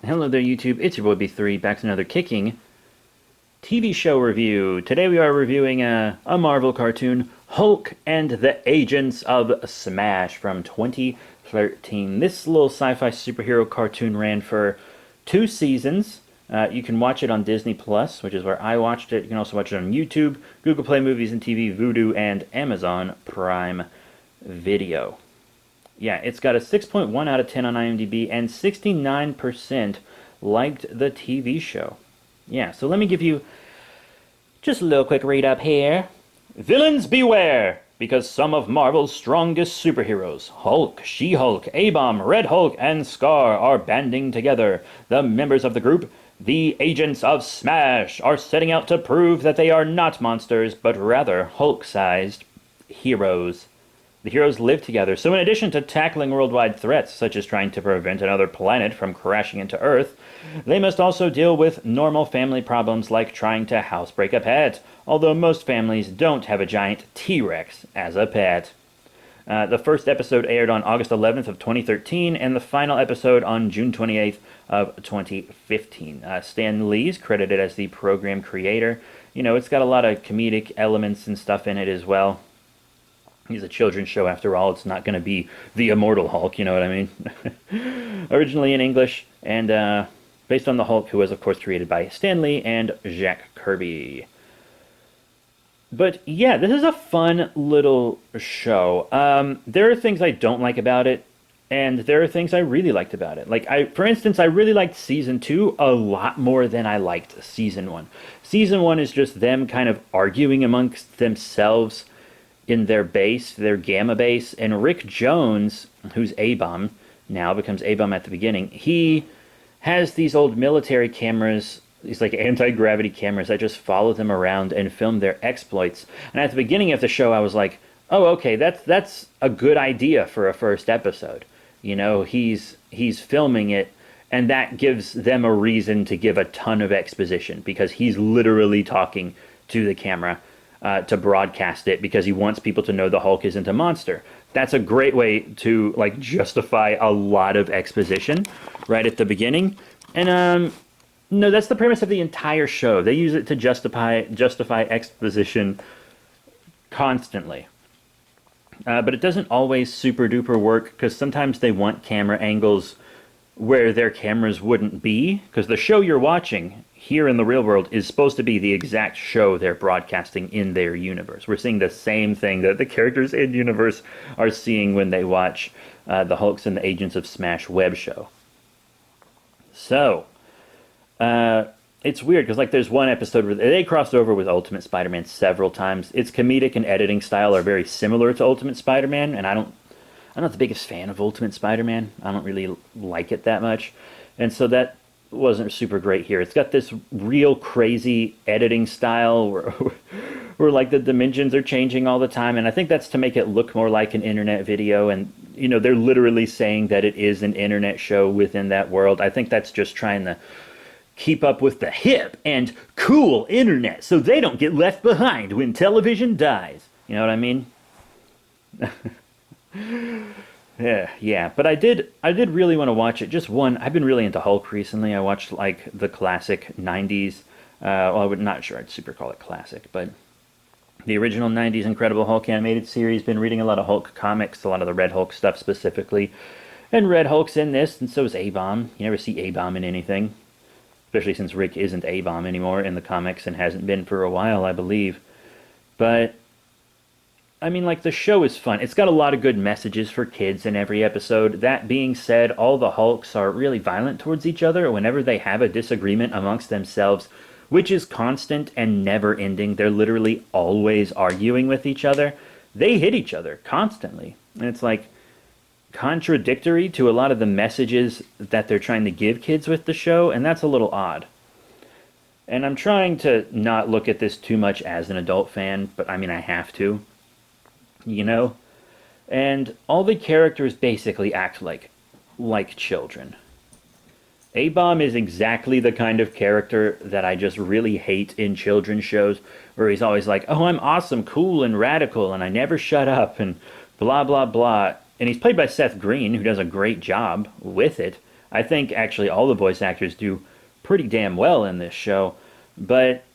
Hello there, YouTube. It's your boy B3, back to another kicking TV show review. Today we are reviewing a Marvel cartoon, Hulk and the Agents of S.M.A.S.H. from 2013. This little sci-fi superhero cartoon ran for 2 seasons. You can watch it on Disney Plus, which is where I watched it. You can also watch it on YouTube, Google Play Movies and TV, Vudu, and Amazon Prime Video. Yeah, it's got a 6.1 out of 10 on IMDb, and 69% liked the TV show. Yeah, so let me give you just a little quick read up here. Villains beware! Because some of Marvel's strongest superheroes, Hulk, She-Hulk, A-Bomb, Red Hulk, and Scar, are banding together. The members of the group, the Agents of S.M.A.S.H., are setting out to prove that they are not monsters, but rather Hulk-sized heroes. The heroes live together, so in addition to tackling worldwide threats, such as trying to prevent another planet from crashing into Earth, they must also deal with normal family problems like trying to housebreak a pet, although most families don't have a giant T-Rex as a pet. The first episode aired on August 11th of 2013, and the final episode on June 28th of 2015. Stan Lee's credited as the program creator. You know, it's got a lot of comedic elements and stuff in it as well. He's a children's show after all. It's not going to be the Immortal Hulk, you know what I mean? Originally in English, and based on the Hulk, who was, of course, created by Stan Lee and Jack Kirby. But yeah, this is a fun little show. There are things I don't like about it, and there are things I really liked about it. Like, for instance, I really liked Season 2 a lot more than I liked Season 1. Season 1 is just them kind of arguing amongst themselves in their base, their gamma base, and Rick Jones, who's A-Bomb, now becomes A-Bomb at the beginning, he has these old military cameras, these like anti-gravity cameras that just follow them around and film their exploits. And at the beginning of the show, I was like, oh, okay, that's a good idea for a first episode. You know, he's filming it, and that gives them a reason to give a ton of exposition, because he's literally talking to the camera to broadcast it, because he wants people to know the Hulk isn't a monster. That's a great way to like justify a lot of exposition right at the beginning. And no, that's the premise of the entire show. They use it to justify exposition constantly. But it doesn't always super duper work, because sometimes they want camera angles where their cameras wouldn't be, because the show you're watching here in the real world is supposed to be the exact show they're broadcasting in their universe. We're seeing the same thing that the characters in universe are seeing when they watch the Hulks and the Agents of S.M.A.S.H. web show. So, it's weird, because like there's one episode where they crossed over with Ultimate Spider-Man several times. Its comedic and editing style are very similar to Ultimate Spider-Man, and I'm not the biggest fan of Ultimate Spider-Man. I don't really like it that much. And so that wasn't super great here. It's got this real crazy editing style where like the dimensions are changing all the time, and I think that's to make it look more like an internet video. And you know, they're literally saying that it is an internet show within that world. I think that's just trying to keep up with the hip and cool internet so they don't get left behind when television dies. You know what I mean? Yeah, but I did really want to watch it. Just one, I've been really into Hulk recently. I watched like the classic 90s, well, I would not sure I'd super call it classic, but the original 90s Incredible Hulk animated series. Been reading a lot of Hulk comics, a lot of the Red Hulk stuff specifically. And Red Hulk's in this, and so is A-Bomb. You never see A-Bomb in anything, especially since Rick isn't A-Bomb anymore in the comics and hasn't been for a while, I believe. But I mean, like, the show is fun. It's got a lot of good messages for kids in every episode. That being said, all the Hulks are really violent towards each other whenever they have a disagreement amongst themselves, which is constant and never ending. They're literally always arguing with each other. They hit each other constantly. And it's like contradictory to a lot of the messages that they're trying to give kids with the show, and that's a little odd. And I'm trying to not look at this too much as an adult fan, but I mean, I have to. You know? And all the characters basically act like children. A-Bomb is exactly the kind of character that I just really hate in children's shows, where he's always like, oh, I'm awesome, cool, and radical, and I never shut up, and blah, blah, blah. And he's played by Seth Green, who does a great job with it. I think actually all the voice actors do pretty damn well in this show, but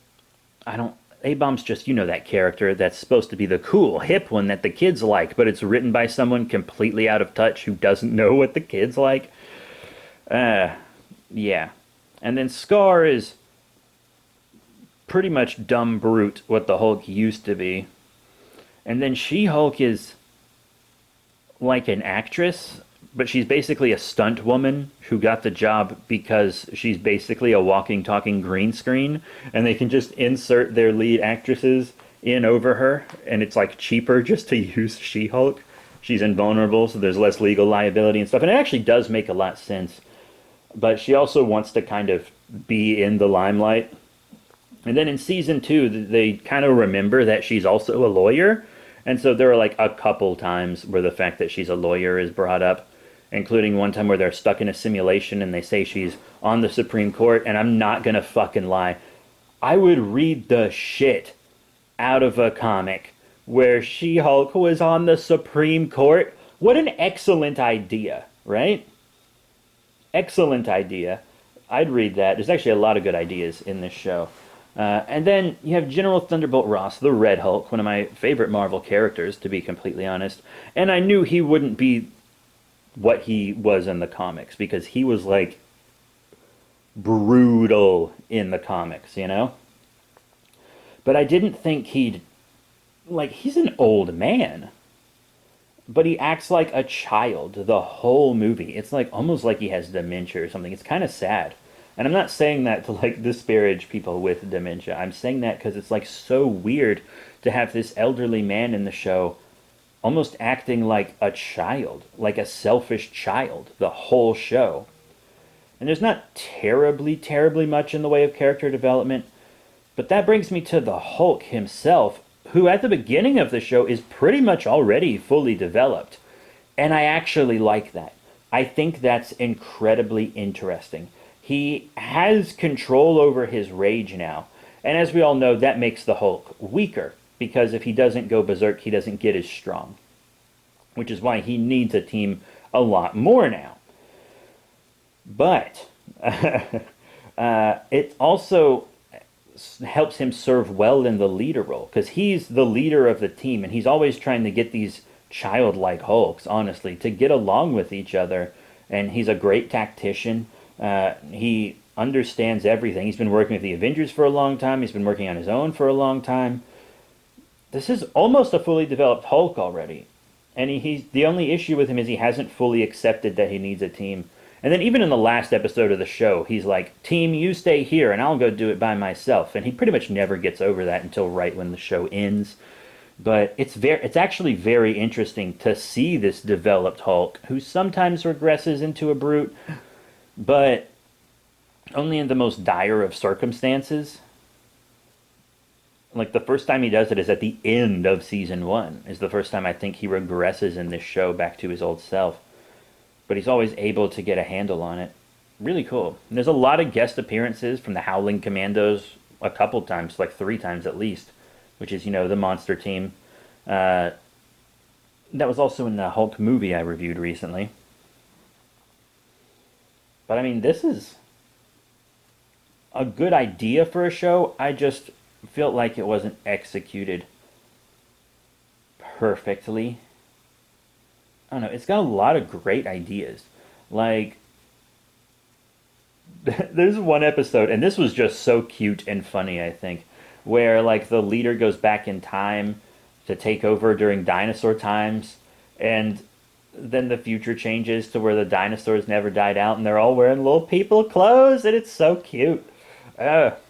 I don't. A-Bomb's just, that character that's supposed to be the cool, hip one that the kids like, but it's written by someone completely out of touch who doesn't know what the kids like. Uh, yeah. And then Scar is pretty much dumb brute, what the Hulk used to be. And then She-Hulk is like an actress, but she's basically a stunt woman who got the job because she's basically a walking, talking green screen, and they can just insert their lead actresses in over her, and it's like cheaper just to use She-Hulk. She's invulnerable, so there's less legal liability and stuff, and it actually does make a lot of sense. But she also wants to kind of be in the limelight. And then in season two, they kind of remember that she's also a lawyer. And so there are like a couple times where the fact that she's a lawyer is brought up, including one time where they're stuck in a simulation and they say she's on the Supreme Court. And I'm not going to fucking lie. I would read the shit out of a comic where She-Hulk was on the Supreme Court. What an excellent idea, right? Excellent idea. I'd read that. There's actually a lot of good ideas in this show. And then you have General Thunderbolt Ross, the Red Hulk, one of my favorite Marvel characters, to be completely honest. And I knew he wouldn't be what he was in the comics, because he was, like, brutal in the comics, But I didn't think he'd... Like, he's an old man. But he acts like a child the whole movie. It's like almost like he has dementia or something. It's kind of sad. And I'm not saying that to like disparage people with dementia. I'm saying that because it's like so weird to have this elderly man in the show almost acting like a child, like a selfish child the whole show. And there's not terribly, terribly much in the way of character development. But that brings me to the Hulk himself, who at the beginning of the show is pretty much already fully developed. And I actually like that. I think that's incredibly interesting. He has control over his rage now. And as we all know, that makes the Hulk weaker, because if he doesn't go berserk, he doesn't get as strong. Which is why he needs a team a lot more now. But it also helps him serve well in the leader role, because he's the leader of the team, and he's always trying to get these childlike Hulks, honestly, to get along with each other. And he's a great tactician. He understands everything. He's been working with the Avengers for a long time. He's been working on his own for a long time. This is almost a fully developed Hulk already. And he's the only issue with him is he hasn't fully accepted that he needs a team. And then even in the last episode of the show, he's like, "Team, you stay here, and I'll go do it by myself." And he pretty much never gets over that until right when the show ends. But it's actually very interesting to see this developed Hulk, who sometimes regresses into a brute, but only in the most dire of circumstances. Like, the first time he does it is at the end of season 1, is the first time I think he regresses in this show back to his old self. But he's always able to get a handle on it. Really cool. And there's a lot of guest appearances from the Howling Commandos, a couple times, like 3 times at least, which is, the monster team. That was also in the Hulk movie I reviewed recently. But I mean, this is a good idea for a show. I just felt like it wasn't executed perfectly. I don't know, it's got a lot of great ideas. Like, there's one episode, and this was just so cute and funny, I think, where, like, the leader goes back in time to take over during dinosaur times, and then the future changes to where the dinosaurs never died out, and they're all wearing little people clothes, and it's so cute. But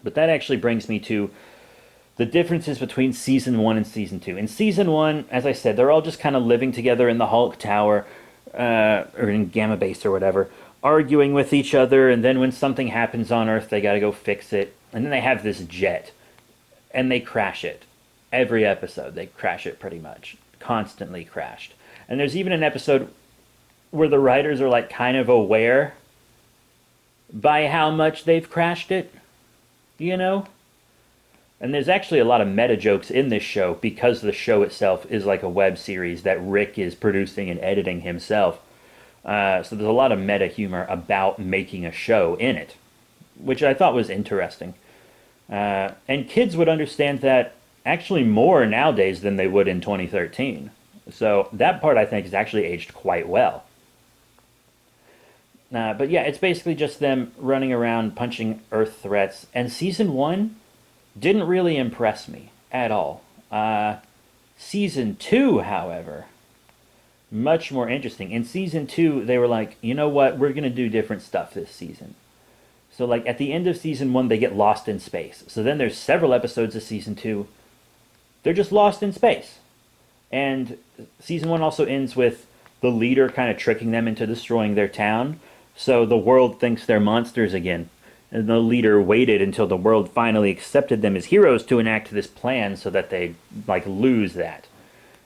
that actually brings me to the differences between season 1 and season 2. In season 1, as I said, they're all just kind of living together in the Hulk Tower, or in Gamma Base or whatever, arguing with each other, and then when something happens on Earth, they gotta go fix it. And then they have this jet, and they crash it. Every episode, they crash it pretty much. Constantly crashed. And there's even an episode where the writers are, like, kind of aware by how much they've crashed it, And there's actually a lot of meta jokes in this show, because the show itself is like a web series that Rick is producing and editing himself. So there's a lot of meta humor about making a show in it, which I thought was interesting. And kids would understand that actually more nowadays than they would in 2013. So that part I think has actually aged quite well. But yeah, it's basically just them running around punching Earth threats. And season one didn't really impress me at all. Season two, however, much more interesting. In season two, they were like, you know what? We're going to do different stuff this season. So, like, at the end of season one, they get lost in space. So then there's several episodes of season two. They're just lost in space. And season one also ends with the leader kind of tricking them into destroying their town. So the world thinks they're monsters again. And the leader waited until the world finally accepted them as heroes to enact this plan so that they like lose that.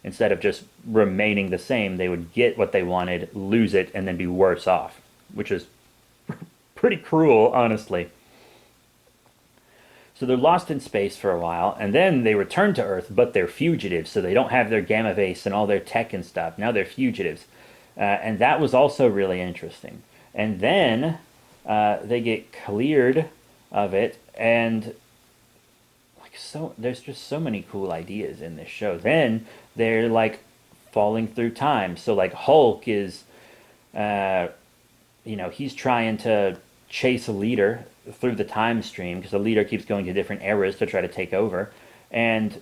Instead of just remaining the same, they would get what they wanted, lose it, and then be worse off, which is pretty cruel, honestly. So they're lost in space for a while, and then they return to Earth, but they're fugitives, so they don't have their gamma base and all their tech and stuff. Now they're fugitives. And that was also really interesting. And then they get cleared of it, and like so, there's just so many cool ideas in this show. Then they're like falling through time. So like Hulk is, uh, he's trying to chase a leader through the time stream because the leader keeps going to different eras to try to take over. And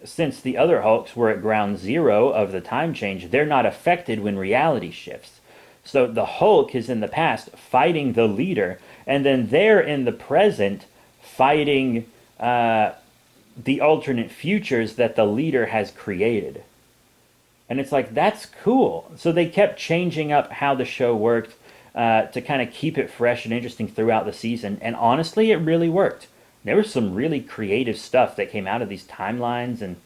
since the other Hulks were at ground zero of the time change, they're not affected when reality shifts. So the Hulk is in the past fighting the leader, and then they're in the present fighting the alternate futures that the leader has created. And it's like, that's cool. So they kept changing up how the show worked to kind of keep it fresh and interesting throughout the season. And honestly, it really worked. There was some really creative stuff that came out of these timelines and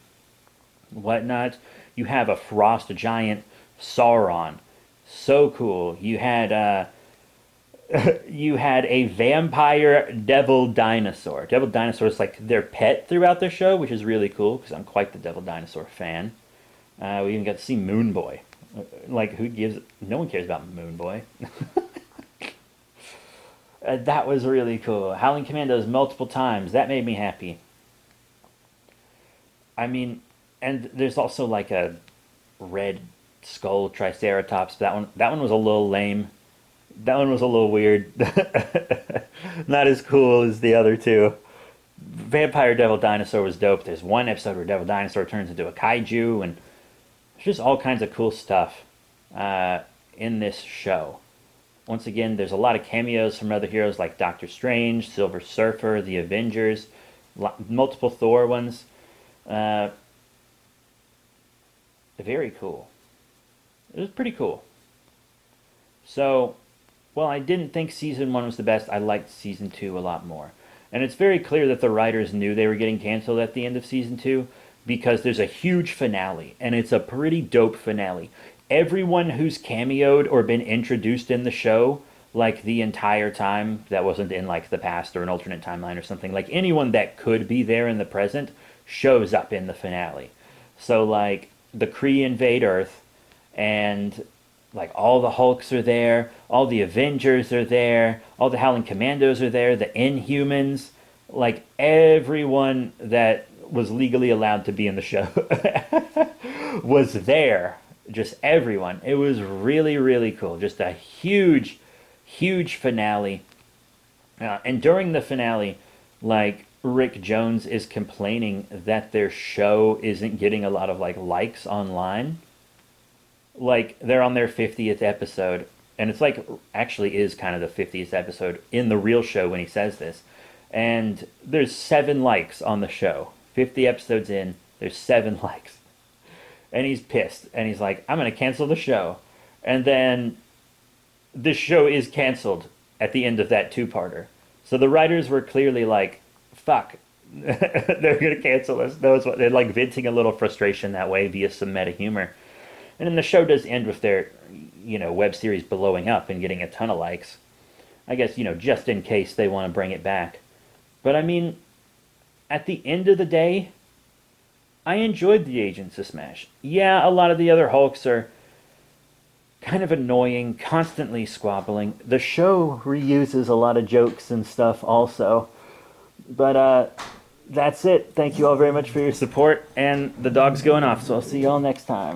whatnot. You have a frost giant Sauron. So cool. You had a vampire devil dinosaur. Devil dinosaur is like their pet throughout the show, which is really cool because I'm quite the devil dinosaur fan. We even got to see Moon Boy. Like, who gives? No one cares about Moon Boy. That was really cool. Howling Commandos multiple times. That made me happy. I mean, and there's also like a red skull Triceratops. That one was a little lame. That one was a little weird. Not as cool as the other two. Vampire Devil Dinosaur was dope. There's one episode where Devil Dinosaur turns into a kaiju, and there's just all kinds of cool stuff in this show. Once again, there's a lot of cameos from other heroes like Doctor Strange, Silver Surfer, the Avengers, multiple Thor ones. Very cool. It was pretty cool. So, well, I didn't think season one was the best. I liked season two a lot more. And it's very clear that the writers knew they were getting canceled at the end of season two because there's a huge finale, and it's a pretty dope finale. Everyone who's cameoed or been introduced in the show, like the entire time, that wasn't in like the past or an alternate timeline or something, like anyone that could be there in the present shows up in the finale. So, like, the Kree invade Earth, and like all the Hulks are there, all the Avengers are there, all the Howling Commandos are there, the Inhumans, like everyone that was legally allowed to be in the show was there. Just everyone. It was really, really cool. Just a huge, huge finale. And during the finale, like Rick Jones is complaining that their show isn't getting a lot of like likes online. Like they're on their 50th episode, and it's like actually is kind of the 50th episode in the real show when he says this. And there's 7 likes on the show. 50 episodes in, there's 7 likes. And he's pissed, and he's like, I'm going to cancel the show. And then this show is canceled at the end of that 2-parter. So the writers were clearly like, fuck, they're going to cancel us. They're like venting a little frustration that way via some meta humor. And then the show does end with their, web series blowing up and getting a ton of likes. I guess, just in case they want to bring it back. But I mean, at the end of the day, I enjoyed the Agents of S.M.A.S.H. Yeah, a lot of the other Hulks are kind of annoying, constantly squabbling. The show reuses a lot of jokes and stuff also. But that's it. Thank you all very much for your support, and the dog's going off, so I'll see you all next time.